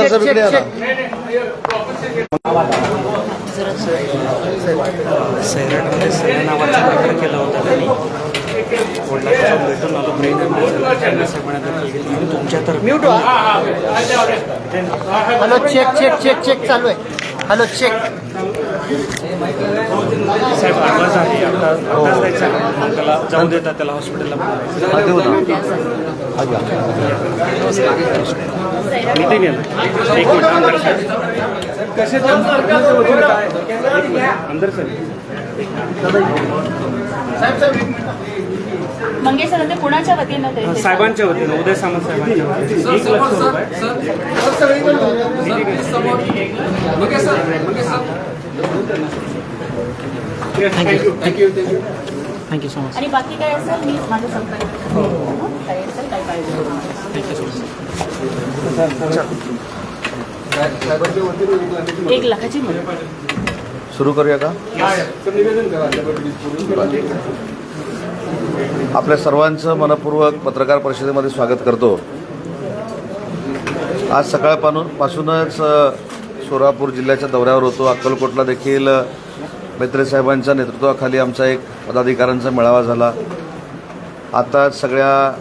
बाबासाहेब इकडे या ना. सैराटमध्ये सैन्य नावाचा लेखन केला होता त्यांनी. वडिलांच्या भेटून आलो तुमच्या तर म्यूट हॅलो चेक चालू आहे. हॅलो चेक साहेब आवाज आहे आता जायचं आहे. मग त्याला जाऊ देतात त्याला हॉस्पिटलला. देऊ ना. मीटिंग आहे ना. एक मिनिट अंदर साहेब. अंदर मंगेश सर कुणाच्या वतीनं ते साहेबांच्या वतीनं उदय सामंत साहेबांच्या वतीनं 1 लाख थँक्यू सो मच. आणि बाकी काय असेल मी माझं संपर्क काय असेल काय पाहिजे 1 लाखाची मदत. सुरू करूया का? आपल्या सर्वांचं मनपूर्वक पत्रकार परिषदेमध्ये स्वागत करतो. आज सकाळपासूनच सोलापूर जिल्ह्याच्या दौऱ्यावर होतो. अक्कलकोटला देखील मेत्रे साहेबांच्या नेतृत्वाखाली आमचा एक पदाधिकाऱ्यांचा मेळावा झाला. आता सगळ्या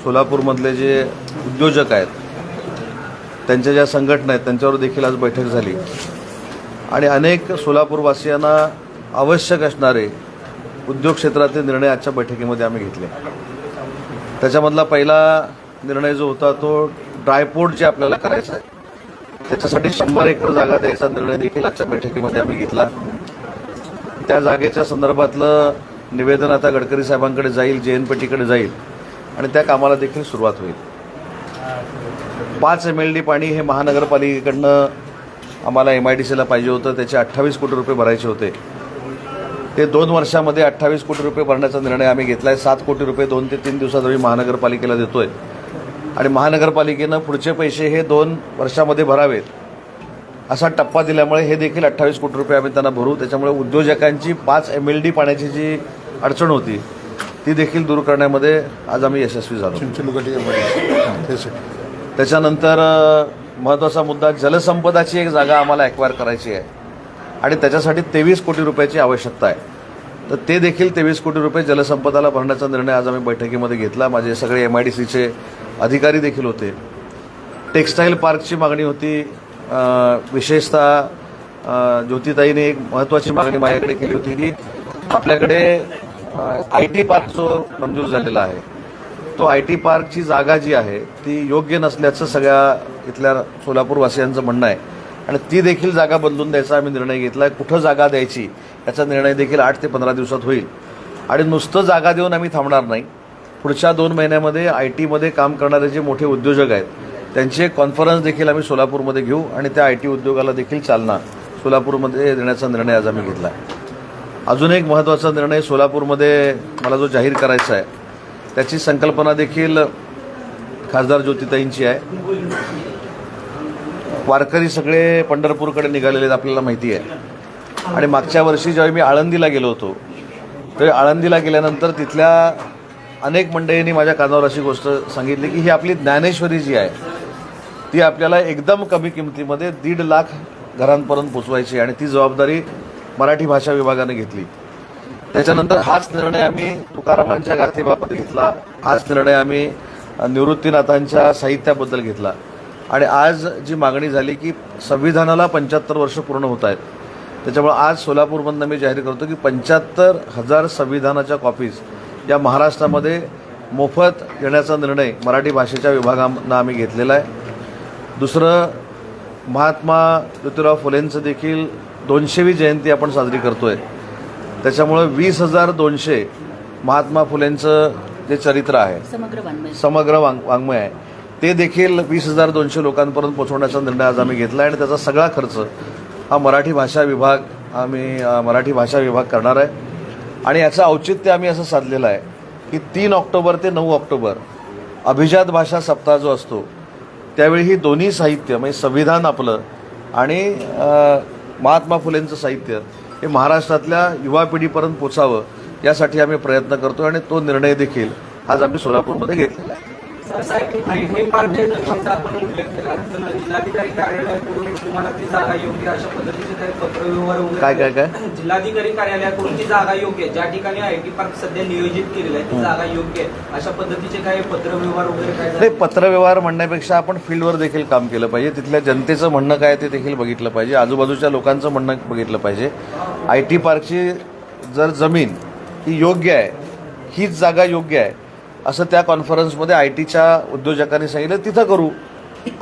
सोलापूरमधले जे उद्योजक आहेत, त्यांच्या ज्या संघटना आहेत, त्यांच्यावर देखील आज बैठक झाली आणि अनेक सोलापूरवासियांना आवश्यक असणारे उद्योग क्षेत्रातील निर्णय आजच्या बैठकीमध्ये आम्ही घेतले. त्याच्यामधला पहिला निर्णय जो होता तो ड्रायपोर्ट जे आपल्याला करायचं आहे त्याच्यासाठी 100 एकर जागा द्यायचा निर्णय देखील आजच्या बैठकीमध्ये आम्ही घेतला. त्या जागेच्या संदर्भातलं निवेदन आता गडकरी साहेबांकडे जाईल, JNPTकडे जाईल आणि त्या कामाला देखील सुरुवात होईल. 5 MLD पाणी हे महानगरपालिकेकडनं आम्हाला MIDCला पाहिजे होतं. त्याचे 28 कोटी रुपये भरायचे होते. ते 2 वर्षामध्ये 28 कोटी रुपये भरण्याचा निर्णय आम्ही घेतला आहे. 7 कोटी रुपये 2 ते 3 दिवसात आम्ही महानगरपालिकेला देतोय आणि महानगरपालिकेनं पुढचे पैसे हे 2 वर्षामध्ये भरावेत असा टप्पा दिल्यामुळे हे देखील 28 कोटी रुपये आम्ही त्यांना भरू. त्याच्यामुळे उद्योजकांची 5 MLD पाण्याची जी अडचण होती ती देखील दूर करण्यामध्ये आज आम्ही यशस्वी झालो. त्याच्यानंतर महत्त्वाचा मुद्दा, जलसंपदाची एक जागा आम्हाला ॲक्वायर करायची आहे आणि त्याच्यासाठी 23 कोटी रुपयाची आवश्यकता आहे. तर ते देखील 23 कोटी रुपये जलसंपदाला भरण्याचा निर्णय आज आम्ही बैठकीमध्ये घेतला. माझे सगळे MIDCचे अधिकारी देखील होते. टेक्स्टाईल पार्कची मागणी होती. विशेषतः ज्योतिताईने एक महत्त्वाची मागणी माझ्याकडे केली होती की आपल्याकडे IT पार्क जो मंजूर झालेला आहे तो IT पार्कची जागा जी आहे ती योग्य नसल्याचं सगळ्या इथल्या सोलापूरवासियांचं म्हणणं आहे आणि ती देखील जागा बदलून द्यायचा आम्ही निर्णय घेतला आहे. कुठं जागा द्यायची याचा निर्णय देखील 8 ते 15 दिवसात होईल आणि नुसतं जागा देऊन आम्ही थांबणार नाही. पुढच्या 2 महिन्यामध्ये IT काम करणारे जे मोठे उद्योजक आहेत त्यांची एक कॉन्फरन्स देखील आम्ही सोलापूरमध्ये घेऊ आणि त्या IT उद्योगाला देखील चालना सोलापूरमध्ये देण्याचा निर्णय आज आम्ही घेतला आहे. अजून एक महत्त्वाचा निर्णय सोलापूरमध्ये मला जो जाहीर करायचा आहे त्याची संकल्पना देखील खासदार ज्योतिताईंची आहे. वारकरी सगळे पंढरपूरकडे निघालेले आहेत आपल्याला माहिती आहे आणि मागच्या वर्षी ज्यावेळी मी आळंदीला गेलो होतो त्यावेळी आळंदीला गेल्यानंतर तिथल्या अनेक मंडळींनी माझ्या कानावर अशी गोष्ट सांगितली की ही आपली ज्ञानेश्वरी जी आहे ती आपल्याला एकदम कमी किमतीमध्ये 1.5 लाख घरांपर्यंत पोचवायची आणि ती जबाबदारी मराठी भाषा विभागाने घेतली. त्याच्यानंतर हाच निर्णय आम्ही तुकारामांच्या गाथेबाबत घेतला. हाच निर्णय आम्ही निवृत्तीनाथांच्या साहित्याबद्दल घेतला आणि आज जी मागणी झाली की संविधानाला 75 वर्ष पूर्ण होत आहेत त्याच्यामुळे आज सोलापूरमधनं मी जाहीर करतो की 75,000 संविधानाच्या कॉपीज या महाराष्ट्रामध्ये मोफत देण्याचा निर्णय मराठी भाषेच्या विभागानं आम्ही घेतलेला आहे. दुसरं, महात्मा ज्योतिराव फुलेंचं देखील 200वी जयंती आपण साजरी करतोय. त्याच्यामुळे 20,200 महात्मा फुलेंचं जे चरित्र आहे समग्र वाङ्मय आहे ते देखील 20,200 लोकांपर्यंत पोहोचवण्याचा निर्णय आज आम्ही घेतला आहे आणि त्याचा सगळा खर्च हा मराठी भाषा विभाग करणार आहे. आणि याचं औचित्य आम्ही असं साधलेलं आहे की 3 ऑक्टोबर ते 9 ऑक्टोबर अभिजात भाषा सप्ताह जो असतो त्यावेळी ही दोन्ही साहित्य म्हणजे संविधान आपलं आणि महात्मा फुलेंचं साहित्य हे महाराष्ट्रातल्या युवा पिढीपर्यंत पोचावं यासाठी आम्ही प्रयत्न करतो आणि तो निर्णय देखील आज आम्ही सोलापूरमध्ये घेतलेला आहे. जिल्हाधिकारी कार्यालयाकडून तुम्हाला ती जागा योग्य अशा पद्धतीचे काही पत्रव्यवहार काय काय काय जिल्हाधिकारी कार्यालयाकडून ती जागा योग्य आहे, ज्या ठिकाणी आयटी पार्क सध्या नियोजित केलेलं आहे ती जागा योग्य आहे अशा पद्धतीचे काही पत्रव्यवहार वगैरे काय नाही, पत्रव्यवहार म्हणण्यापेक्षा आपण फील्डवर देखील काम केलं पाहिजे. तिथल्या जनतेचं म्हणणं काय ते देखील बघितलं पाहिजे, आजूबाजूच्या लोकांचं म्हणणं बघितलं पाहिजे. आय टी पार्कची जर जमीन ही योग्य आहे, हीच जागा योग्य आहे असं त्या कॉन्फरन्समध्ये आय टीच्या उद्योजकांनी सांगितलं, तिथं करू.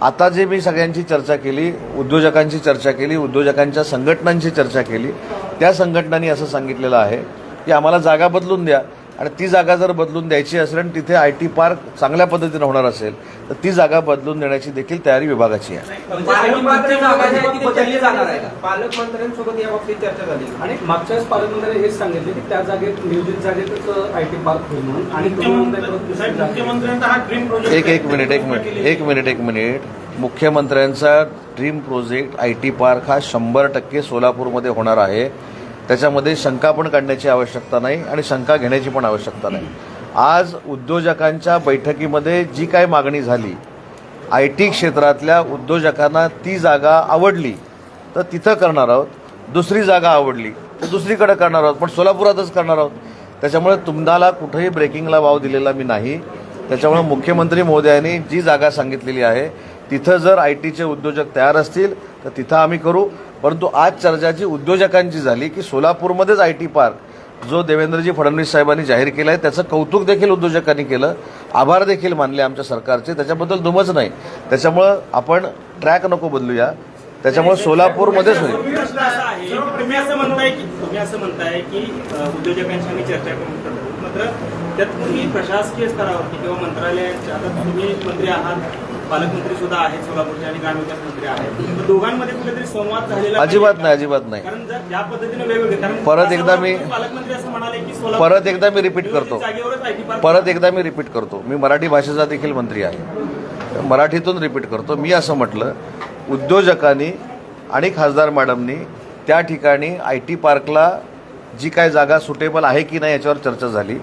आता जे मी सगळ्यांची चर्चा केली, उद्योजकांची चर्चा केली, उद्योजकांच्या संघटनांची चर्चा केली, त्या संघटनांनी असं सांगितलेलं आहे की आम्हाला जागा बदलून द्या आणि ती जागा जर बदलून द्यायची असेल आणि तिथे आय टी पार्क चांगल्या पद्धतीनं होणार असेल तर ती जागा बदलून देण्याची देखील तयारी विभागाची आहे. पालकमंत्र्यांसोबत या बाबतीत चर्चा झाली आणि मागच्याच पालकमंत्र्यांनी हेच सांगितले की त्या जागेत नियोजित जागेतच आय टी पार्क होईल म्हणून. आणि मुख्यमंत्र्यांचा हा ड्रीम प्रोजेक्ट एक मिनिट. मुख्यमंत्र्यांचा dream project I T park हा 100% सोलापूरमध्ये होणार आहे. त्याच्यामध्ये शंका पण काढण्याची आवश्यकता नाही आणि शंका घेण्याची पण आवश्यकता नाही. आज उद्योजकांच्या बैठकीमध्ये जी काय मागणी झाली, आय टी क्षेत्रातल्या उद्योजकांना ती जागा आवडली तर तिथं करणार आहोत, दुसरी जागा आवडली तर दुसरीकडे करणार आहोत, पण सोलापुरातच करणार आहोत. त्याच्यामुळे तुम्हाला कुठेही ब्रेकिंगला वाव दिलेला मी नाही. त्याच्यामुळे मुख्यमंत्री महोदयांनी जी जागा सांगितलेली आहे तिथं जर आय टीचे उद्योजक तयार असतील तर तिथं आम्ही करू. परंतु आज चर्चा जी उद्योजकांची झाली की सोलापूरमध्येच आय टी पार्क जो देवेंद्रजी फडणवीस साहेबांनी जाहीर केला आहे त्याचं कौतुक देखील उद्योजकांनी केलं, आभार देखील मानले आमच्या सरकारचे, त्याच्याबद्दल दुमच नाही. त्याच्यामुळं आपण ट्रॅक नको बदलूया. त्याच्यामुळे सोलापूरमध्येच होईल. तुम्ही असं म्हणताय की उद्योजकांशी आम्ही चर्चा करून करतो, मात्र त्यात तुम्ही प्रशासकीय स्तरावरती किंवा मंत्रालयाच्या, आता तुम्ही मंत्री आहात, पालकमंत्री सुद्धा आहेत सोलापूरचे आणि ग्रामविकास मंत्री आहेत, तर दोघांमध्ये कुठेतरी संवाद झालेला अजिबात नाही. कारण जर या पद्धतीने वेगवेगळे, कारण परत एकदा मी पालकमंत्री असं म्हणाले की परत एकदा मी रिपीट करतो. मी मराठी भाषेचा देखील मंत्री आहे, मराठीतून रिपीट करतो. मी असं म्हटलं, उद्योजकांनी आणि खासदार मॅडमनी त्या ठिकाणी आय टी पार्कला जी काय जागा सुटेबल आहे की नाही याच्यावर चर्चा झाली.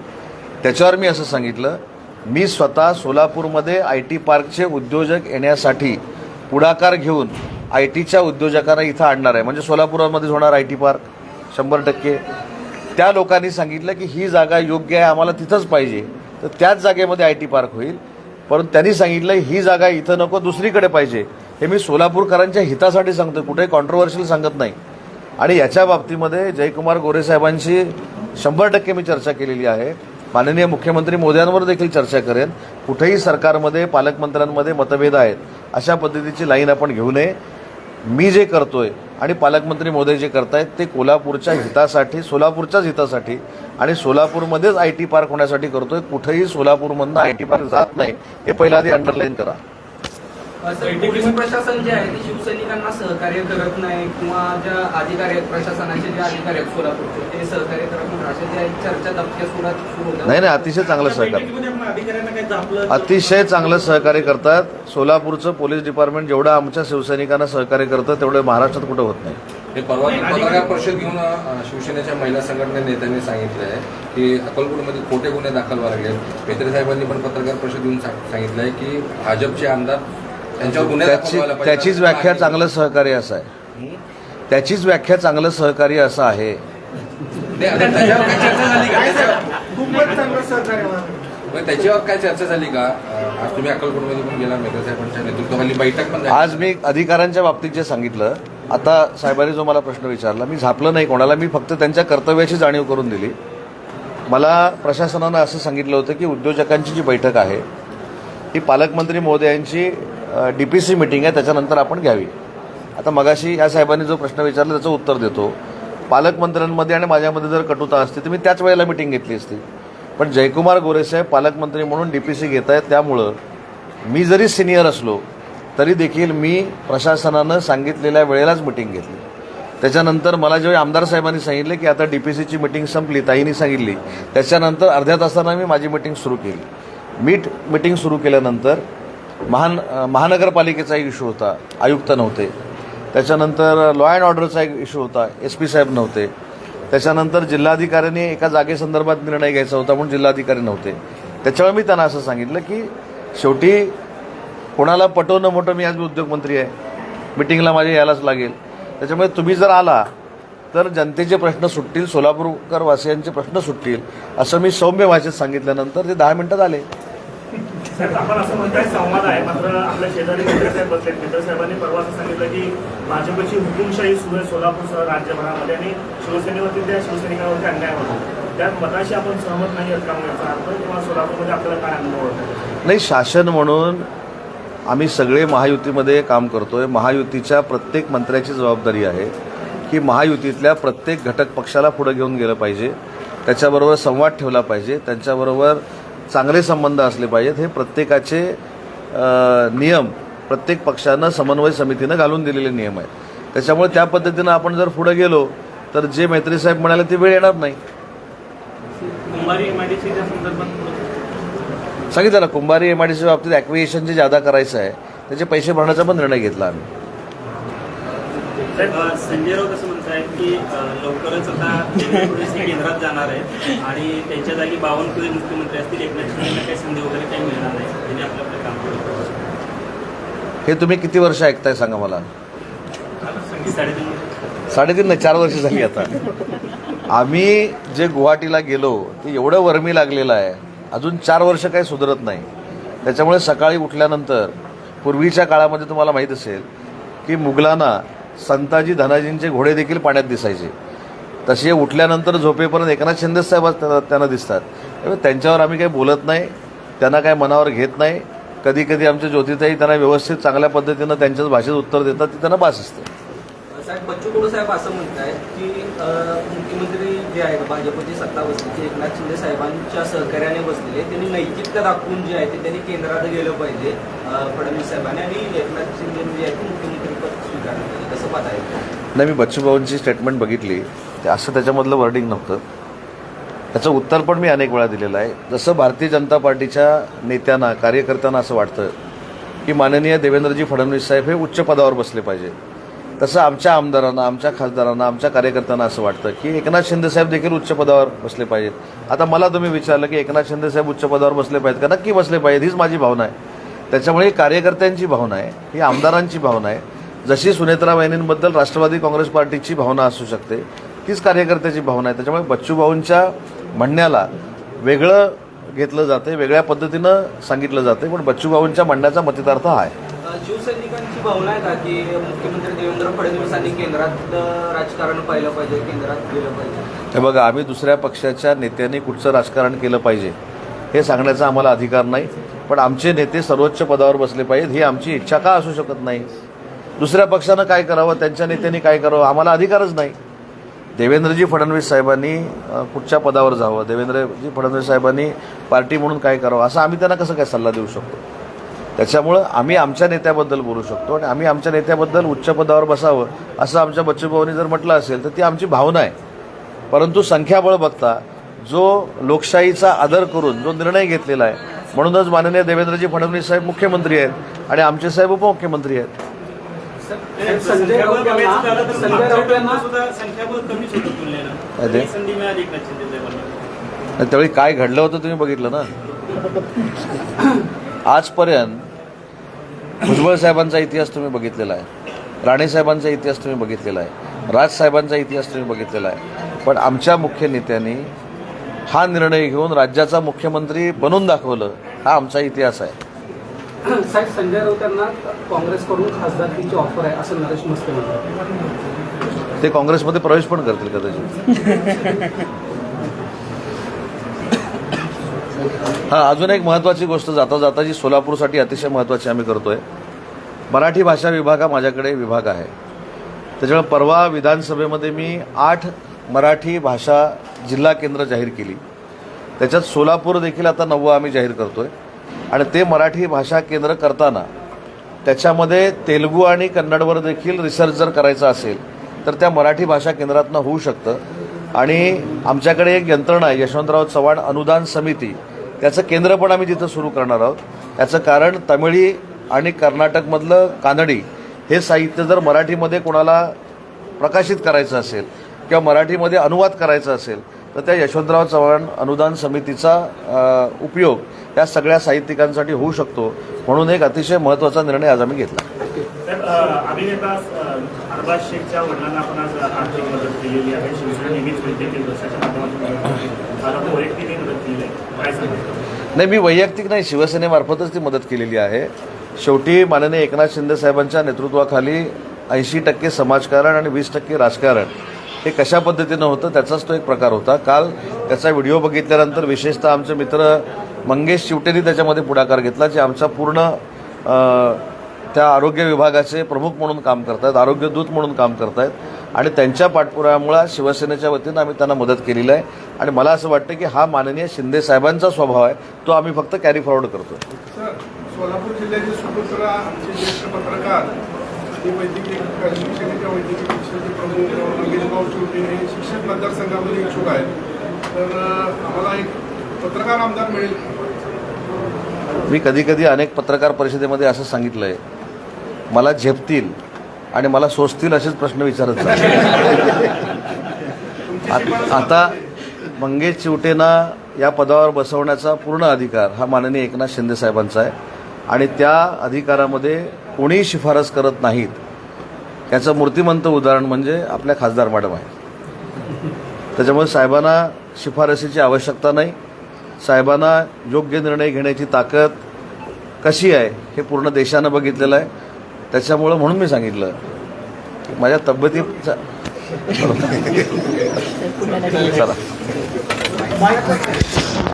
त्याच्यावर मी असं सांगितलं, मी स्वतः सोलापूरमध्ये आय टी पार्कचे उद्योजक येण्यासाठी पुढाकार घेऊन आय टीच्या उद्योजकांना इथं आणणार आहे. म्हणजे सोलापूरमध्येच होणार आय टी पार्क 100%. त्या लोकांनी सांगितलं की ही जागा योग्य आहे, आम्हाला तिथंच पाहिजे, तर त्याच जागेमध्ये आय टी पार्क होईल. परंतु त्यांनी सांगितलं ही जागा इथं नको, दुसरीकडे पाहिजे. हे मी सोलापूरकरांच्या हितासाठी सांगतो, कुठेही कॉन्ट्रोवर्शियल सांगत नाही. आणि याच्या बाबतीमध्ये जयकुमार गोरे साहेबांशी 100% मी चर्चा केलेली आहे. माननीय मुख्यमंत्री महोदयांवर देखील चर्चा करेन. कुठेही सरकारमध्ये पालकमंत्र्यांमध्ये मतभेद आहेत अशा पद्धतीची लाईन आपण घेऊ नये. मी जे करतोय आणि पालकमंत्री महोदय जे करतायत ते कोल्हापूरच्या हितासाठी, सोलापूरच्याच हितासाठी आणि सोलापूरमध्येच आय टी पार्क होण्यासाठी करतोय. कुठेही सोलापूरमधनं आय टी पार्क जात नाही, हे पहिला आधी अंडरलाईन करा. पोलीस प्रशासन जे आहे ते शिवसैनिकांना सहकार्य करत नाही किंवा ज्या अधिकारी आहेत, प्रशासनाचे जे अधिकारी आहेत सोलापूरचे ते सहकार्य करत नाही, अशा ज्या चर्चा दबक्या सुरू होत्या. नाही, अतिशय चांगलं सहकार्य, अधिकाऱ्यांना काही झापलं, अतिशय चांगलं सहकार्य करतात. सोलापूरचं पोलीस डिपार्टमेंट जेवढं आमच्या शिवसैनिकांना सहकार्य करतं तेवढं महाराष्ट्रात कुठं होत नाही. हे परवा पत्रकार परिषद घेऊन शिवसेनेच्या महिला संघटना नेत्यांनी सांगितलं आहे की अक्कलकोटमध्ये खोटे गुन्हे दाखल व्हायला लागले. मेत्रे साहेबांनी पण पत्रकार परिषद घेऊन सांगितलं आहे की भाजपचे आमदार त्यांच्यावर गुन्हे दाखल व्हायला पाहिजे. त्याचीच व्याख्या चांगलं सहकार्य असं आहे. त्याचीच व्याख्या चांगलं सहकार्य असं आहे. त्याच्यावर काय चर्चा झाली का? त्याच्यावर काय चर्चा झाली का? आज तुम्ही अक्कलकोटमध्ये पण गेला, मेत्रे साहेबांच्या नेतृत्वाखाली बैठक पण झाली. आज मी अधिकाऱ्यांच्या बाबतीत जे सांगितलं, आता साहेबांनी जो मला प्रश्न विचारला, मी झापलं नाही कोणाला, मी फक्त त्यांच्या कर्तव्याची जाणीव करून दिली. मला प्रशासनानं असं सांगितलं होतं की उद्योजकांची जी बैठक आहे ही पालकमंत्री महोदयांची DPC मिटिंग आहे, त्याच्यानंतर आपण घ्यावी. आता मगाशी या साहेबांनी जो प्रश्न विचारला त्याचं उत्तर देतो. पालकमंत्र्यांमध्ये आणि माझ्यामध्ये जर कटुता असते तर मी त्याच वेळेला मिटिंग घेतली असती. पण जयकुमार गोरे साहेब पालकमंत्री म्हणून DPC घेत आहेत, त्यामुळं मी जरी सिनियर असलो तरी देखील मी प्रशासनानं सांगितलेल्या वेळेलाच मिटिंग घेतली. त्याच्यानंतर मला जेव्हा आमदार साहेबांनी सांगितले की आता DPCची मिटिंग संपली, ताईंनी सांगितली, त्याच्यानंतर अर्ध्या तासानं मी माझी मिटिंग सुरू केली. मिटिंग सुरू केल्यानंतर महानगरपालिकेचा एक इश्यू होता, आयुक्त नव्हते. त्याच्यानंतर लॉ अँड ऑर्डरचा एक इश्यू होता, SP साहेब नव्हते. त्याच्यानंतर जिल्हाधिकाऱ्यांनी एका जागेसंदर्भात निर्णय घ्यायचा होता म्हणून जिल्हाधिकारी नव्हते. त्याच्यामुळे मी त्यांना असं सांगितलं की शेवटी कोणाला पटवणं मोठं, मी आज उद्योगमंत्री आहे, मिटिंगला माझ्या यायलाच लागेल. त्याच्यामुळे तुम्ही जर आला तर जनतेचे प्रश्न सुटतील, सोलापूरकर वासियांचे प्रश्न सुटतील असं मी सौम्य भाषेत सांगितल्यानंतर ते 10 मिनिटात आले. साहेब, आपण असं म्हणताय संवाद आहे, मात्र आपल्या शेजारी मित्रसाहेब बसले. मित्रसाहेबांनी परवा असं सांगितलं की भाजपची हुकुमशाही सुरू आहे सोलापूरसह राज्यभरामध्ये आणि शिवसेनेवरती त्या शिवसैनिकांवरती अन्याय होतो. त्या मताशी आपण सहमत नाही आहेत का याचा अर्थ, किंवा सोलापूरमध्ये आपल्याला काय अनुभव होतो? नाही, शासन म्हणून आम्ही सगळे महायुतीमध्ये काम करतोय. महायुतीच्या प्रत्येक मंत्र्याची जबाबदारी आहे की महायुतीतल्या प्रत्येक घटक पक्षाला पुढे घेऊन गेलं पाहिजे, त्याच्याबरोबर संवाद ठेवला पाहिजे, त्यांच्याबरोबर चांगले संबंध असले पाहिजेत. हे प्रत्येकाचे नियम प्रत्येक पक्षानं समन्वय समितीनं घालून दिलेले नियम आहेत. त्याच्यामुळे त्या पद्धतीनं आपण जर पुढे गेलो तर जे मैत्री साहेब म्हणाले ती वेळ येणार नाही. कुंभारी MIDC च्या संदर्भात सांगितलं ना, कुंभारी MIDCच्या बाबतीत ॲक्विएशन जे जादा करायचं आहे त्याचे पैसे भरण्याचा पण निर्णय घेतला आम्ही. संजय राऊत असं म्हणताय की लवकरच आता देवेंद्र फडणवीस हे केंद्रात जाणार आहे आणि त्यांच्या जागी 52 पुढे मुख्यमंत्री असतील. एकनाथ शिंदेना काही संधी वगैरे काही मिळणार नाही, त्यांनी आपलं काम केलं. हे तुम्ही किती वर्ष ऐकताय सांगा मला? 3.5 नाही, 4 वर्ष झाली आता. आम्ही जे गुवाहाटीला गेलो ते एवढं वर्मी लागलेलं आहे, अजून 4 वर्ष काही सुधारत नाही. त्याच्यामुळे सकाळी उठल्यानंतर पूर्वीच्या काळामध्ये तुम्हाला माहीत असेल की मुघलांना संताजी धनाजींचे घोडे देखील पाण्यात दिसायचे, तसे उठल्यानंतर झोपेपर्यंत एकनाथ शिंदे साहेब त्यांना दिसतात. त्यामुळे त्यांच्यावर आम्ही काही बोलत नाही, त्यांना काय मनावर घेत नाही. कधी कधी आमच्या ज्योतिताई त्यांना व्यवस्थित चांगल्या पद्धतीनं त्यांच्याच भाषेत उत्तर देतात, ती त्यांना बास असते. साहेब, बच्चू कडू साहेब असं म्हणतायत की मुख्यमंत्री जे आहेत भाजपची सत्ता बसली एकनाथ शिंदे साहेबांच्या सहकार्याने बसलेले, त्यांनी नैतिकता दाखवून जे आहे ते त्यांनी केंद्रात गेलं पाहिजे फडणवीस साहेबांनी, आणि एकनाथ शिंदे जे आहे ते मुख्यमंत्रीपद स्वीकारलं पाहिजे. कसं पाहताय? नाही, मी बच्चू भाऊंची स्टेटमेंट बघितली, ते असं त्याच्यामधलं वर्डिंग नव्हतं. त्याचं उत्तर पण मी अनेक वेळा दिलेलं आहे. जसं भारतीय जनता पार्टीच्या नेत्यांना, कार्यकर्त्यांना असं वाटतं की माननीय देवेंद्रजी फडणवीस साहेब हे उच्च पदावर बसले पाहिजे, तसं आमच्या आमदारांना, आमच्या खासदारांना, आमच्या कार्यकर्त्यांना असं वाटतं की एकनाथ शिंदे साहेब देखील उच्च पदावर बसले पाहिजेत. आता मला तुम्ही विचारलं की एकनाथ शिंदे साहेब उच्च पदावर बसले पाहिजेत का? नक्की बसले पाहिजेत, हीच माझी भावना आहे. त्याच्यामुळे ही कार्यकर्त्यांची भावना आहे, ही आमदारांची भावना आहे. जशी सुनेत्रा वहिनींबद्दल राष्ट्रवादी काँग्रेस पार्टीची भावना असू शकते, तीच कार्यकर्त्याची भावना आहे. त्याच्यामुळे बच्चू भाऊंच्या म्हणण्याला वेगळं घेतलं जाते, वेगळ्या पद्धतीनं सांगितलं जाते, पण बच्चू भाऊंच्या म्हणण्याचा मतितार्थ हा आहे. शिवसैनिकांची भावना आहे का की मुख्यमंत्री देवेंद्र फडणवीसांनी केंद्रात राजकारण पाहिलं पाहिजे, केंद्रात गेलं पाहिजे? हे बघा, आम्ही दुसऱ्या पक्षाच्या नेत्यांनी कुठचं राजकारण केलं पाहिजे हे सांगण्याचा आम्हाला अधिकार नाही, पण आमचे नेते सर्वोच्च पदावर बसले पाहिजेत ही आमची इच्छा का असू शकत नाही? दुसऱ्या पक्षानं काय करावं, त्यांच्या नेत्यांनी काय करावं, आम्हाला अधिकारच नाही. देवेंद्रजी फडणवीस साहेबांनी कुठच्या पदावर जावं, देवेंद्रजी फडणवीस साहेबांनी पार्टी म्हणून काय करावं, असं आम्ही त्यांना कसं काय सल्ला देऊ शकतो? त्याच्यामुळं आम्ही आमच्या नेत्याबद्दल बोलू शकतो आणि आम्ही आमच्या नेत्याबद्दल उच्च पदावर बसावं असं आमच्या बच्चूभाऊंनी जर म्हटलं असेल तर ती आमची भावना आहे. परंतु संख्याबळ बघता जो लोकशाहीचा आदर करून जो निर्णय घेतलेला आहे, म्हणूनच माननीय देवेंद्रजी फडणवीस साहेब मुख्यमंत्री आहेत आणि आमचे साहेब उपमुख्यमंत्री आहेत. संख्याबळ बघायचं झालं तर मागच्या टर्मला सुद्धा संख्याबळ कमीच होतं तुलनेनं. ते? संधी मिळाली एकनाथ शिंदे साहेबांना. त्यावेळी काय घडलं होतं तुम्ही बघितलं ना. आजपर्यंत भुजबळ साहेबांचा इतिहास तुम्ही बघितलेला आहे, राणे साहेबांचा इतिहास तुम्ही बघितलेला आहे, राजसाहेबांचा इतिहास तुम्ही बघितलेला आहे, पण आमच्या मुख्य नेत्यांनी हा निर्णय घेऊन राज्याचा मुख्यमंत्री बनवून दाखवलं. हा आमचा इतिहास आहे. साहेब, संजय राऊत यांना काँग्रेसकडून खासदारकीची ऑफर आहे असं नरेश मस्के म्हणतात. ते काँग्रेसमध्ये प्रवेश पण करतील कदाचित. हा, अजून एक महत्त्वाची गोष्ट जाता जाता जी सोलापूरसाठी अतिशय महत्त्वाची आम्ही करतोय, मराठी भाषा विभाग हा माझ्याकडे विभाग आहे. त्याच्यामुळे परवा विधानसभेमध्ये मी 8 मराठी भाषा जिल्हा केंद्र जाहीर केली. त्याच्यात सोलापूर देखील आता 9वं आम्ही जाहीर करतोय. आणि ते मराठी भाषा केंद्र करताना त्याच्यामध्ये तेलुगू आणि कन्नडवर देखील रिसर्च जर करायचा असेल तर त्या मराठी भाषा केंद्रातनं होऊ शकतं. आणि आमच्याकडे एक यंत्रणा आहे, यशवंतराव चव्हाण अनुदान समिती, त्याचं केंद्र पण आम्ही तिथं सुरू करणार आहोत. याचं कारण तमिळी आणि कर्नाटकमधलं कानडी हे साहित्य जर मराठीमध्ये कोणाला प्रकाशित करायचं असेल किंवा मराठीमध्ये अनुवाद करायचा असेल तर त्या यशवंतराव चव्हाण अनुदान समितीचा उपयोग या सगळ्या साहित्यिकांसाठी होऊ शकतो. म्हणून एक अतिशय महत्त्वाचा निर्णय आज आम्ही घेतला. साहेब, अभिनेता अरबाज शेखच्या वडिलांना आपण आज आर्थिक मदत केलेली आहे. शिवसेना नेहमीच वैद्यकीय वर्षाच्या माध्यमातून आता वैयक्तिक मदत केली आहे, काय सांगितलं? नाही, मी वैयक्तिक नाही, शिवसेनेमार्फतच ती मदत केलेली आहे. शेवटी माननीय एकनाथ शिंदे साहेबांच्या नेतृत्वाखाली 80% समाजकारण आणि 20% राजकारण हे कशा पद्धतीनं होतं त्याचाच तो एक प्रकार होता. काल त्याचा व्हिडिओ बघितल्यानंतर विशेषतः आमचे मित्र मंगेश चिवटेंनी त्याच्यामध्ये पुढाकार घेतला, जे आमचा पूर्ण त्या आरोग्य विभागाचे प्रमुख म्हणून काम करतात, आरोग्यदूत म्हणून काम करतायत आणि त्यांच्या पाठपुराव्यामुळे शिवसेनेच्या वतीनं आम्ही त्यांना मदत केलेली आहे. आणि मला असं वाटतं की हा माननीय शिंदे साहेबांचा स्वभाव आहे, तो आम्ही फक्त कॅरी फॉरवर्ड करतो. सर, सोलापूर जिल्ह्याचे सुपुत्र आमचे ज्येष्ठ पत्रकार आणि वैद्यकीय शिवसेनेच्या वैद्यकीय पक्षाचे प्रमुख नागेशभाऊ चिवटे हे शिक्षक मतदारसंघामध्ये इच्छुक आहेत. तर आम्हाला एक पत्रकार आमदार मिळेल. मी कधी अनेक पत्रकार परिषदेमध्ये असं सांगितलं आहे, मला झेपतील आणि मला सोसतील असेच प्रश्न विचारत जा. आता मंगेश चिवटेंना या पदावर बसवण्याचा पूर्ण अधिकार हा माननीय एकनाथ शिंदे साहेबांचा आहे आणि त्या अधिकारामध्ये कोणीही शिफारस करत नाहीत. याचं मूर्तिमंत उदाहरण म्हणजे आपल्या खासदार मॅडम आहे. त्याच्यामुळे साहेबांना शिफारसीची आवश्यकता नाही. साहेबांना योग्य निर्णय घेण्याची ताकद कशी आहे हे पूर्ण देशानं बघितलेलं आहे. त्याच्यामुळं म्हणून मी सांगितलं माझ्या तब्येतीचा पुण्याला चला.